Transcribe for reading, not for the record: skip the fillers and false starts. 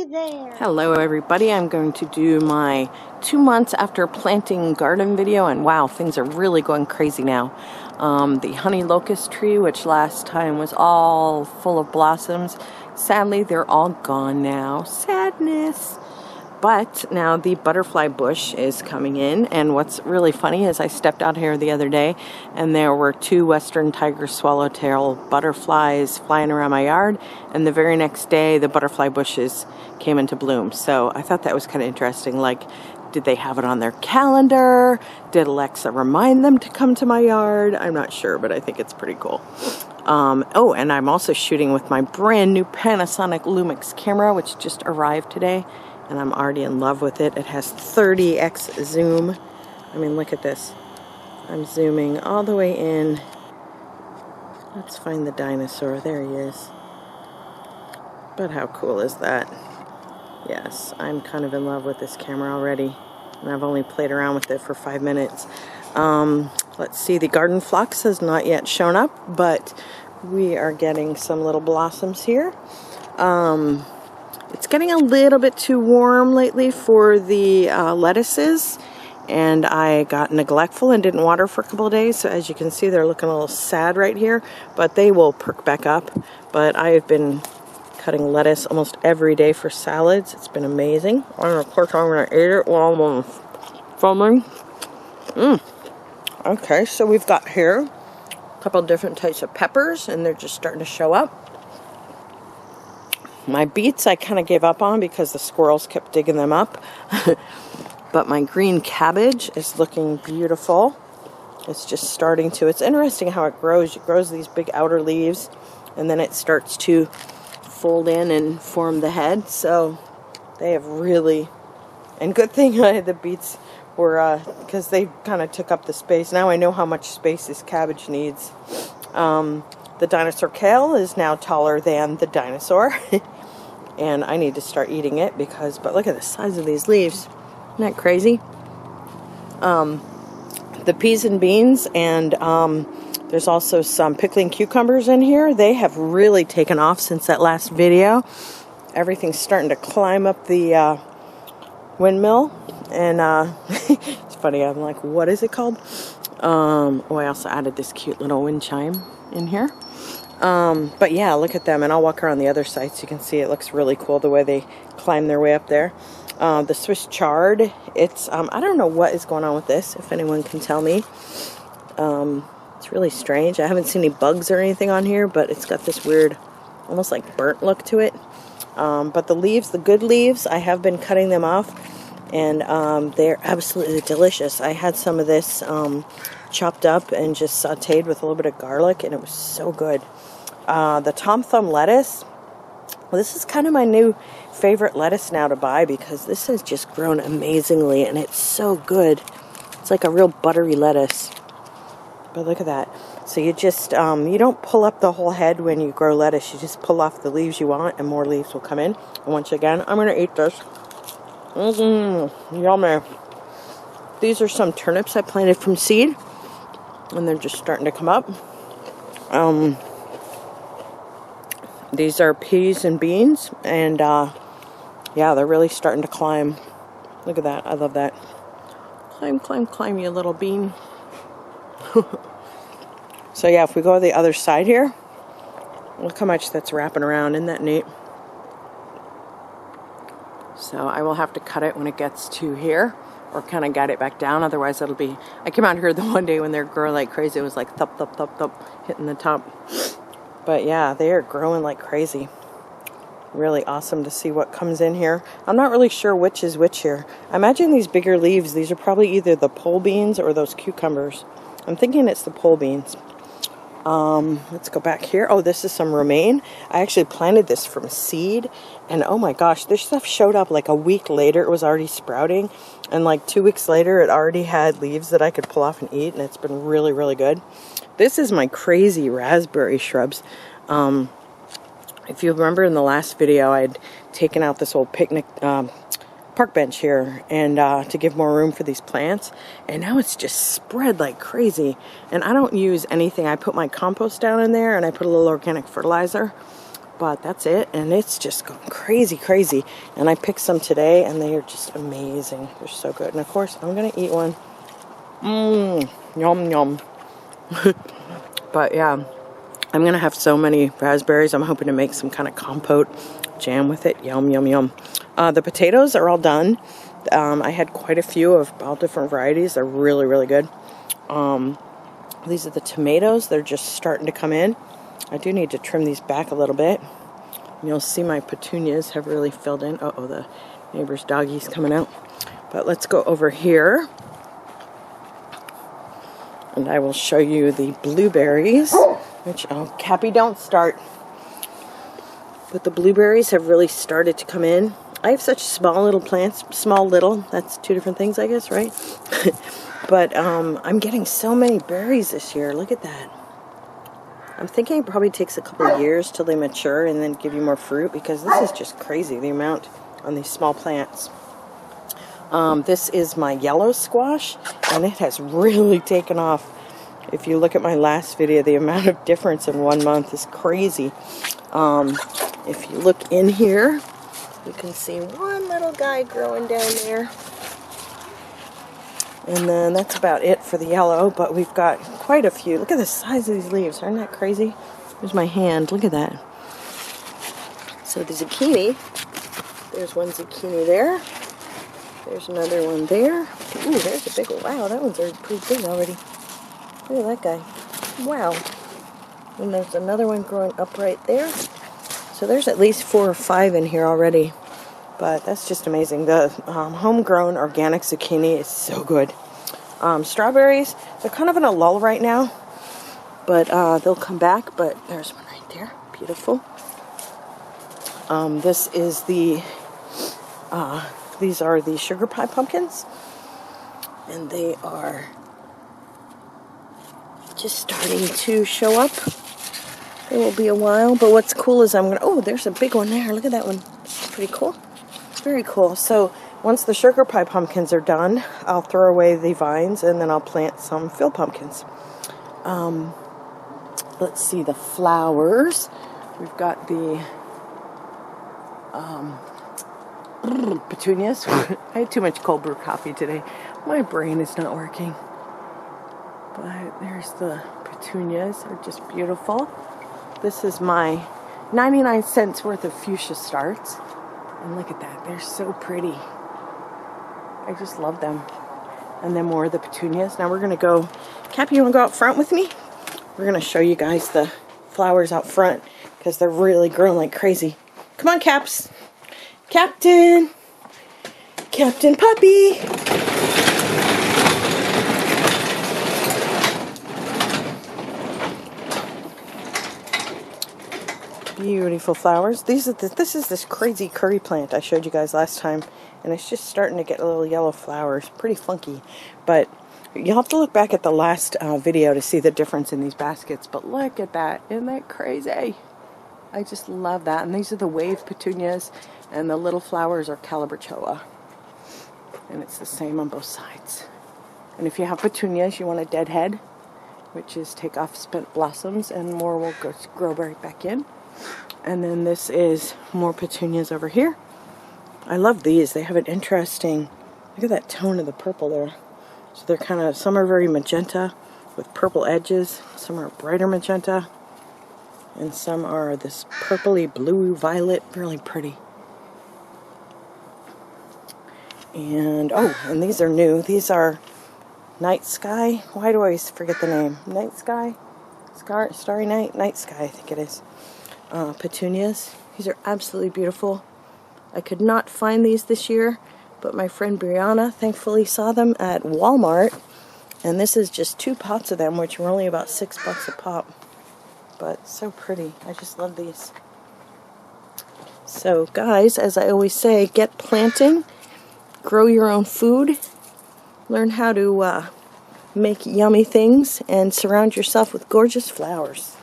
there. Hello everybody, I'm going to do my 2 months after planting garden video, and wow, things are really going crazy now. The honey locust tree, which last time was all full of blossoms, sadly they're all gone now. Sadness. But now the butterfly bush is coming in, and what's really funny is I stepped out here the other day and there were 2 western tiger swallowtail butterflies flying around my yard, and the very next day the butterfly bushes came into bloom. So I thought that was kind of interesting. Like, did they have it on their calendar? Did Alexa remind them to come to my yard? I'm not sure, but I think it's pretty cool. Oh, and I'm also shooting with my brand new Panasonic Lumix camera, which just arrived today. And I'm already in love with it. It has 30x zoom. I mean, look at this. I'm zooming all the way in. Let's find the dinosaur. There he is. But how cool is that? Yes, I'm kind of in love with this camera already. And I've only played around with it for 5 minutes. Let's see, the garden phlox has not yet shown up, but we are getting some little blossoms here. It's getting a little bit too warm lately for the lettuces, and I got neglectful and didn't water for a couple of days, so as you can see they're looking a little sad right here, but they will perk back up. But I have been cutting lettuce almost every day for salads. It's been amazing, and of course I'm going to eat it while I'm filming. Okay, so we've got here a couple different types of peppers, and they're just starting to show up. My beets I kind of gave up on because the squirrels kept digging them up. But my green cabbage is looking beautiful. It's just starting to, it's interesting how it grows. It grows these big outer leaves, and then it starts to fold in and form the head. So they have really, and good thing the beets were, because they kind of took up the space. Now I know how much space this cabbage needs. The dinosaur kale is now taller than the dinosaur. And I need to start eating it because, but look at the size of these leaves. Isn't that crazy? The peas and beans, and there's also some pickling cucumbers in here. They have really taken off since that last video. Everything's starting to climb up the windmill. And it's funny, I'm like, what is it called? Oh, I also added this cute little wind chime in here. But yeah, look at them, and I'll walk around the other side so you can see it looks really cool the way they climb their way up there. The Swiss chard, it's, I don't know what is going on with this, if anyone can tell me. It's really strange. I haven't seen any bugs or anything on here, but it's got this weird, almost like burnt look to it. But the leaves, the good leaves, I have been cutting them off, and they're absolutely delicious. I had some of this chopped up and just sauteed with a little bit of garlic, and it was so good. The Tom Thumb lettuce, well, this is kind of my new favorite lettuce now to buy because this has just grown amazingly, and it's so good. It's like a real buttery lettuce. But look at that. So you just, you don't pull up the whole head when you grow lettuce. You just pull off the leaves you want, and more leaves will come in. And once again, I'm going to eat this. Yummy. These are some turnips I planted from seed, and they're just starting to come up. These are peas and beans, and yeah, they're really starting to climb. Look at that. I love that. Climb, climb, climb, you little bean. So yeah, if we go to the other side here, look how much that's wrapping around. Isn't that neat? So I will have to cut it when it gets to here, or kind of guide it back down. Otherwise it'll be, I came out here the one day when they're growing like crazy. It was like thump, thump, thump, thump, hitting the top. But yeah, they are growing like crazy. Really awesome to see what comes in here. I'm not really sure which is which here. I imagine these bigger leaves, these are probably either the pole beans or those cucumbers. I'm thinking it's the pole beans. Let's go back here. Oh, this is some romaine. I actually planted this from seed, and oh my gosh, this stuff showed up like a week later. It was already sprouting, and like 2 weeks later it already had leaves that I could pull off and eat, and it's been really, really good. This is my crazy raspberry shrubs. If you remember in the last video, I'd taken out this old picnic park bench here, and to give more room for these plants, and now it's just spread like crazy. And I don't use anything. I put my compost down in there, and I put a little organic fertilizer, But that's it, and it's just going crazy, crazy. And I picked some today, and they are just amazing. They're so good. And of course, I'm gonna eat one. Yum, yum. But yeah, I'm gonna have so many raspberries. I'm hoping to make some kind of compote jam with it. Yum, yum, yum. The potatoes are all done. I had quite a few of all different varieties. They're really, really good. These are the tomatoes. They're just starting to come in. I do need to trim these back a little bit. You'll see my petunias have really filled in. Uh-oh, the neighbor's doggy's coming out. But let's go over here. And I will show you the blueberries. Which, oh, Cappy, don't start. But the blueberries have really started to come in. I have such small little plants. Small little. That's two different things, I guess, right? But I'm getting so many berries this year. Look at that. I'm thinking it probably takes a couple of years till they mature and then give you more fruit, because this is just crazy, the amount on these small plants. This is my yellow squash, and it has really taken off. If you look at my last video, the amount of difference in 1 month is crazy. If you look in here, you can see one little guy growing down there. And then that's about it for the yellow, but we've got quite a few. Look at the size of these leaves. Aren't that crazy? There's my hand. Look at that. So the zucchini, there's one zucchini there. There's another one there. Ooh, there's a big one. Wow, that one's already pretty big already. Look at that guy. Wow. And there's another one growing up right there. So there's at least 4 or 5 in here already. But that's just amazing. The homegrown organic zucchini is so good. Strawberries, they're kind of in a lull right now. But they'll come back. But there's one right there. Beautiful. This is the... these are the sugar pie pumpkins. And they are just starting to show up. It will be a while. But what's cool is I'm going to... Oh, there's a big one there. Look at that one. Pretty cool. Very cool. So once the sugar pie pumpkins are done, I'll throw away the vines and then I'll plant some field pumpkins. Let's see the flowers. We've got the petunias. I had too much cold brew coffee today. My brain is not working. But there's the petunias. They're just beautiful. This is my 99 cents worth of fuchsia starts. And look at that. They're so pretty. I just love them. And then more of the petunias. Now we're going to go... Cappy, you want to go out front with me? We're going to show you guys the flowers out front, because they're really growing like crazy. Come on, Caps. Captain. Captain Puppy. Beautiful flowers. This is this crazy curry plant I showed you guys last time, and it's just starting to get little yellow flowers. Pretty funky, but you'll have to look back at the last video to see the difference in these baskets. But look at that. Isn't that crazy? I just love that. And these are the wave petunias, and the little flowers are calabachoa, and it's the same on both sides. And if you have petunias, you want a deadhead, which is take off spent blossoms, and more will grow right back in. And then this is more petunias over here. I love these. They have an interesting, look at that tone of the purple there. So they're kind of, some are very magenta with purple edges. Some are brighter magenta. And some are this purpley blue violet. Really pretty. And, oh, and these are new. These are Night Sky. Why do I always forget the name? Night Sky? Starry Night? Night Sky, I think it is. Petunias. These are absolutely beautiful. I could not find these this year, but my friend Brianna thankfully saw them at Walmart, and this is just 2 pots of them, which were only about $6 a pop. But so pretty. I just love these. So guys, as I always say, get planting, grow your own food, learn how to make yummy things, and surround yourself with gorgeous flowers.